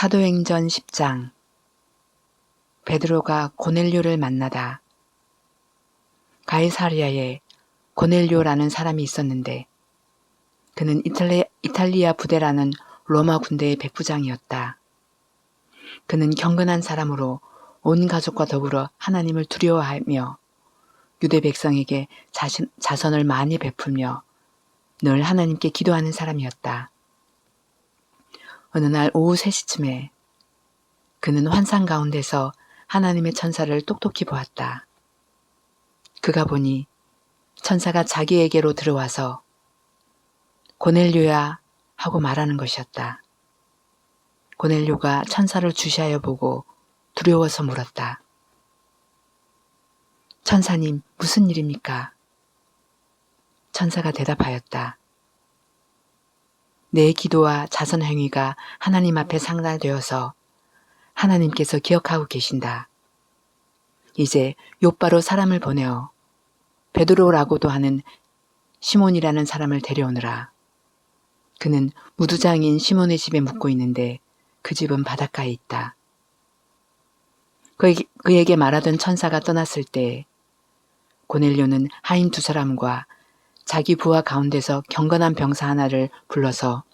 사도행전 10장. 베드로가 고넬료를 만나다. 가이사랴에 고넬료라는 사람이 있었는데 그는 이탈리아 부대라는 로마 군대의 백부장이었다. 그는 경건한 사람으로 온 가족과 더불어 하나님을 두려워하며 유대 백성에게 자선을 많이 베풀며 늘 하나님께 기도하는 사람이었다. 어느 날 오후 3시쯤에 그는 환상 가운데서 하나님의 천사를 똑똑히 보았다. 그가 보니 천사가 자기에게로 들어와서 고넬료야 하고 말하는 것이었다. 고넬료가 천사를 주시하여 보고 두려워서 물었다. 천사님, 무슨 일입니까? 천사가 대답하였다. 내 기도와 자선 행위가 하나님 앞에 상달되어서 하나님께서 기억하고 계신다. 이제 욥바로 사람을 보내어 베드로라고도 하는 시몬이라는 사람을 데려오느라. 그는 무두장인 시몬의 집에 묵고 있는데 그 집은 바닷가에 있다. 그에게 말하던 천사가 떠났을 때 고넬료는 하인 2사람과 자기 부하 가운데서 경건한 병사 하나를 불러서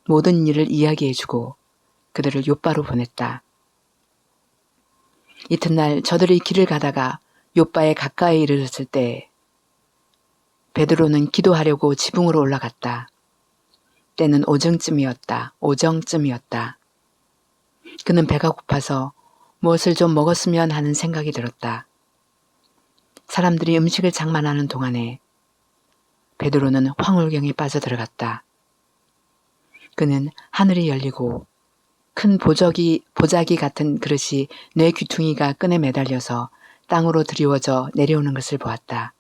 모든 일을 이야기해주고 그들을 욥바로 보냈다. 이튿날 저들이 길을 가다가 욥바에 가까이 이르렀을 때 베드로는 기도하려고 지붕으로 올라갔다. 때는 오정쯤이었다. 그는 배가 고파서 무엇을 좀 먹었으면 하는 생각이 들었다. 사람들이 음식을 장만하는 동안에 베드로는 황홀경에 빠져들어갔다. 그는 하늘이 열리고 큰 보자기 같은 그릇이 뇌 귀퉁이가 끈에 매달려서 땅으로 드리워져 내려오는 것을 보았다.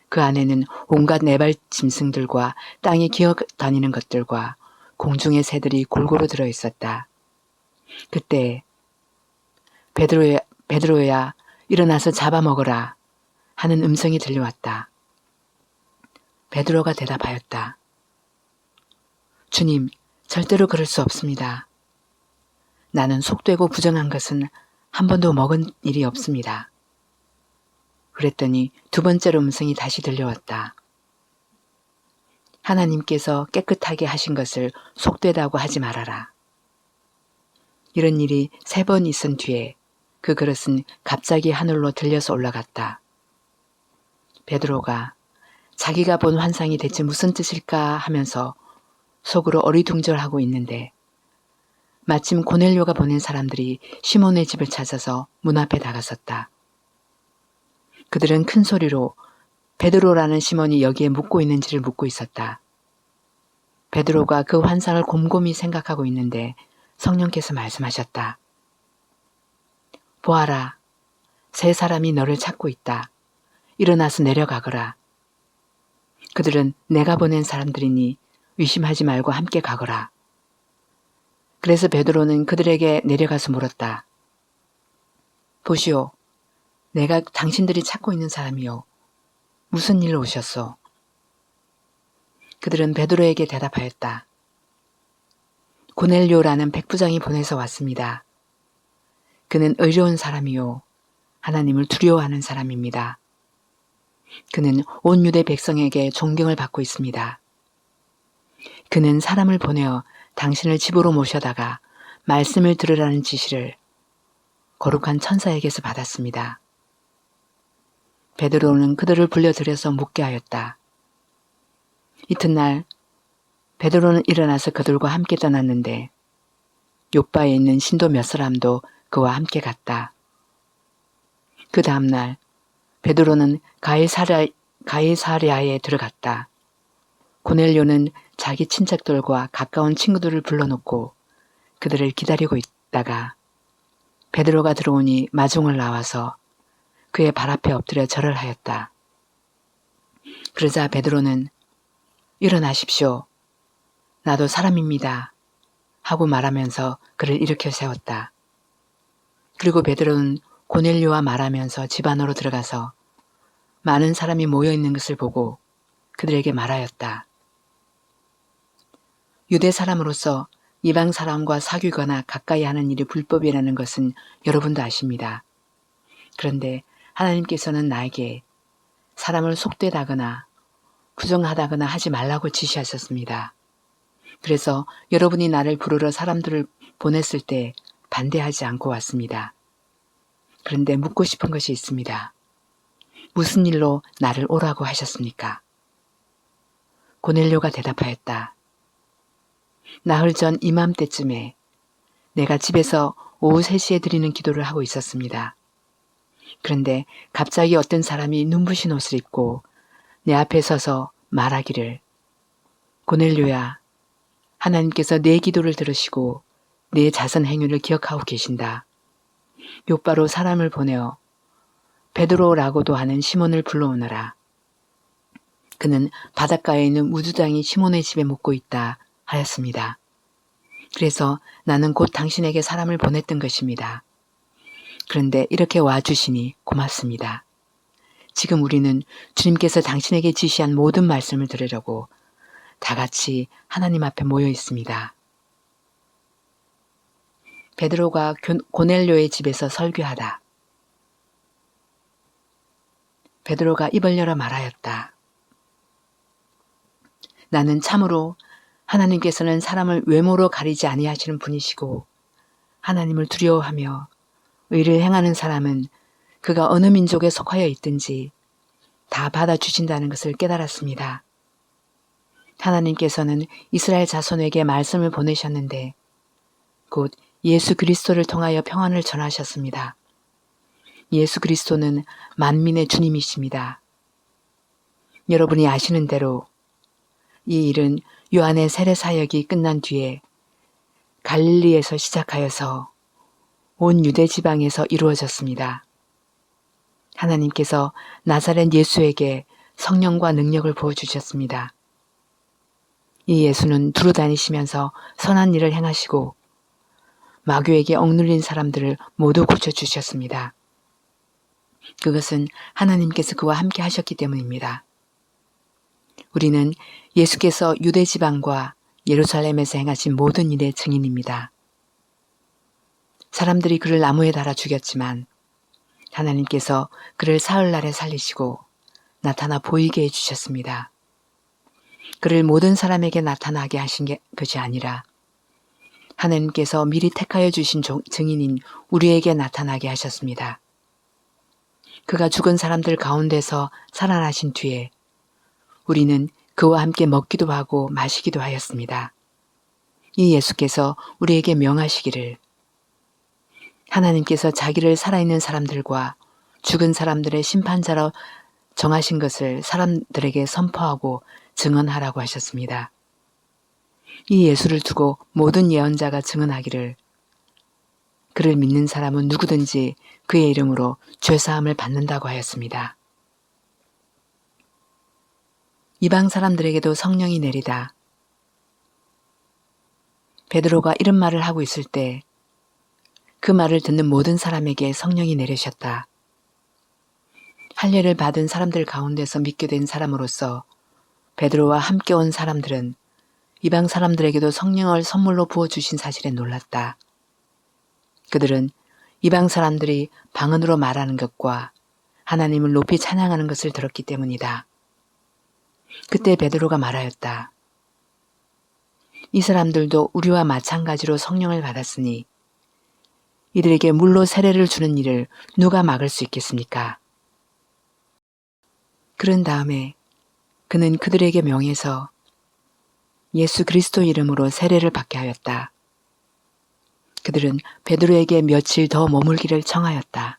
그 안에는 온갖 네발 짐승들과 땅에 기어 다니는 것들과 공중의 새들이 골고루 들어있었다. 그때 베드로야 일어나서 잡아먹어라 하는 음성이 들려왔다. 베드로가 대답하였다. 주님, 절대로 그럴 수 없습니다. 나는 속되고 부정한 것은 한 번도 먹은 일이 없습니다. 그랬더니 2번째로 음성이 다시 들려왔다. 하나님께서 깨끗하게 하신 것을 속되다고 하지 말아라. 이런 일이 3번 있은 뒤에 그 그릇은 갑자기 하늘로 들려서 올라갔다. 베드로가 자기가 본 환상이 대체 무슨 뜻일까 하면서 속으로 어리둥절하고 있는데 마침 고넬료가 보낸 사람들이 시몬의 집을 찾아서 문 앞에 다가섰다. 그들은 큰 소리로 베드로라는 시몬이 여기에 묵고 있는지를 묻고 있었다. 베드로가 그 환상을 곰곰이 생각하고 있는데 성령께서 말씀하셨다. 보아라, 3사람이 너를 찾고 있다. 일어나서 내려가거라. 그들은 내가 보낸 사람들이니 의심하지 말고 함께 가거라. 그래서 베드로는 그들에게 내려가서 물었다. 보시오, 내가 당신들이 찾고 있는 사람이요. 무슨 일로 오셨소? 그들은 베드로에게 대답하였다. 고넬료라는 백부장이 보내서 왔습니다. 그는 의로운 사람이요. 하나님을 두려워하는 사람입니다. 그는 온 유대 백성에게 존경을 받고 있습니다. 그는 사람을 보내어 당신을 집으로 모셔다가 말씀을 들으라는 지시를 거룩한 천사에게서 받았습니다. 베드로는 그들을 불러들여서 묻게 하였다. 이튿날 베드로는 일어나서 그들과 함께 떠났는데 욥바에 있는 신도 몇 사람도 그와 함께 갔다. 그 다음날 베드로는 가이사랴에 들어갔다. 고넬료는 자기 친척들과 가까운 친구들을 불러놓고 그들을 기다리고 있다가 베드로가 들어오니 마중을 나와서 그의 발 앞에 엎드려 절을 하였다. 그러자 베드로는 일어나십시오. 나도 사람입니다. 하고 말하면서 그를 일으켜 세웠다. 그리고 베드로는 고넬료와 말하면서 집 안으로 들어가서 많은 사람이 모여 있는 것을 보고 그들에게 말하였다. 유대 사람으로서 이방 사람과 사귀거나 가까이 하는 일이 불법이라는 것은 여러분도 아십니다. 그런데 하나님께서는 나에게 사람을 속되다거나 부정하다거나 하지 말라고 지시하셨습니다. 그래서 여러분이 나를 부르러 사람들을 보냈을 때 반대하지 않고 왔습니다. 그런데 묻고 싶은 것이 있습니다. 무슨 일로 나를 오라고 하셨습니까? 고넬료가 대답하였다. 나흘 전 이맘때쯤에 내가 집에서 오후 3시에 드리는 기도를 하고 있었습니다. 그런데 갑자기 어떤 사람이 눈부신 옷을 입고 내 앞에 서서 말하기를, 고넬료야, 하나님께서 내 기도를 들으시고 내 자선 행위를 기억하고 계신다. 요바로 사람을 보내어 베드로라고도 하는 시몬을 불러오너라. 그는 바닷가에 있는 무주당이 시몬의 집에 묵고 있다 하였습니다. 그래서 나는 곧 당신에게 사람을 보냈던 것입니다. 그런데 이렇게 와주시니 고맙습니다. 지금 우리는 주님께서 당신에게 지시한 모든 말씀을 들으려고 다 같이 하나님 앞에 모여 있습니다. 베드로가 고넬료의 집에서 설교하다. 베드로가 입을 열어 말하였다. 나는 참으로 하나님께서는 사람을 외모로 가리지 아니하시는 분이시고 하나님을 두려워하며 의를 행하는 사람은 그가 어느 민족에 속하여 있든지 다 받아주신다는 것을 깨달았습니다. 하나님께서는 이스라엘 자손에게 말씀을 보내셨는데 곧 예수 그리스도를 통하여 평안을 전하셨습니다. 예수 그리스도는 만민의 주님이십니다. 여러분이 아시는 대로 이 일은 요한의 세례 사역이 끝난 뒤에 갈릴리에서 시작하여서 온 유대 지방에서 이루어졌습니다. 하나님께서 나사렛 예수에게 성령과 능력을 부어주셨습니다. 이 예수는 두루 다니시면서 선한 일을 행하시고 마귀에게 억눌린 사람들을 모두 고쳐주셨습니다. 그것은 하나님께서 그와 함께 하셨기 때문입니다. 우리는 예수께서 유대 지방과 예루살렘에서 행하신 모든 일의 증인입니다. 사람들이 그를 나무에 달아 죽였지만 하나님께서 그를 사흘날에 살리시고 나타나 보이게 해주셨습니다. 그를 모든 사람에게 나타나게 하신 것이 아니라 하나님께서 미리 택하여 주신 증인인 우리에게 나타나게 하셨습니다. 그가 죽은 사람들 가운데서 살아나신 뒤에 우리는 그와 함께 먹기도 하고 마시기도 하였습니다. 이 예수께서 우리에게 명하시기를 하나님께서 자기를 살아있는 사람들과 죽은 사람들의 심판자로 정하신 것을 사람들에게 선포하고 증언하라고 하셨습니다. 이 예수를 두고 모든 예언자가 증언하기를 그를 믿는 사람은 누구든지 그의 이름으로 죄사함을 받는다고 하였습니다. 이방 사람들에게도 성령이 내리다. 베드로가 이런 말을 하고 있을 때 그 말을 듣는 모든 사람에게 성령이 내리셨다. 할례를 받은 사람들 가운데서 믿게 된 사람으로서 베드로와 함께 온 사람들은 이방 사람들에게도 성령을 선물로 부어주신 사실에 놀랐다. 그들은 이방 사람들이 방언으로 말하는 것과 하나님을 높이 찬양하는 것을 들었기 때문이다. 그때 베드로가 말하였다. 이 사람들도 우리와 마찬가지로 성령을 받았으니 이들에게 물로 세례를 주는 일을 누가 막을 수 있겠습니까? 그런 다음에 그는 그들에게 명해서 예수 그리스도 이름으로 세례를 받게 하였다. 그들은 베드로에게 며칠 더 머물기를 청하였다.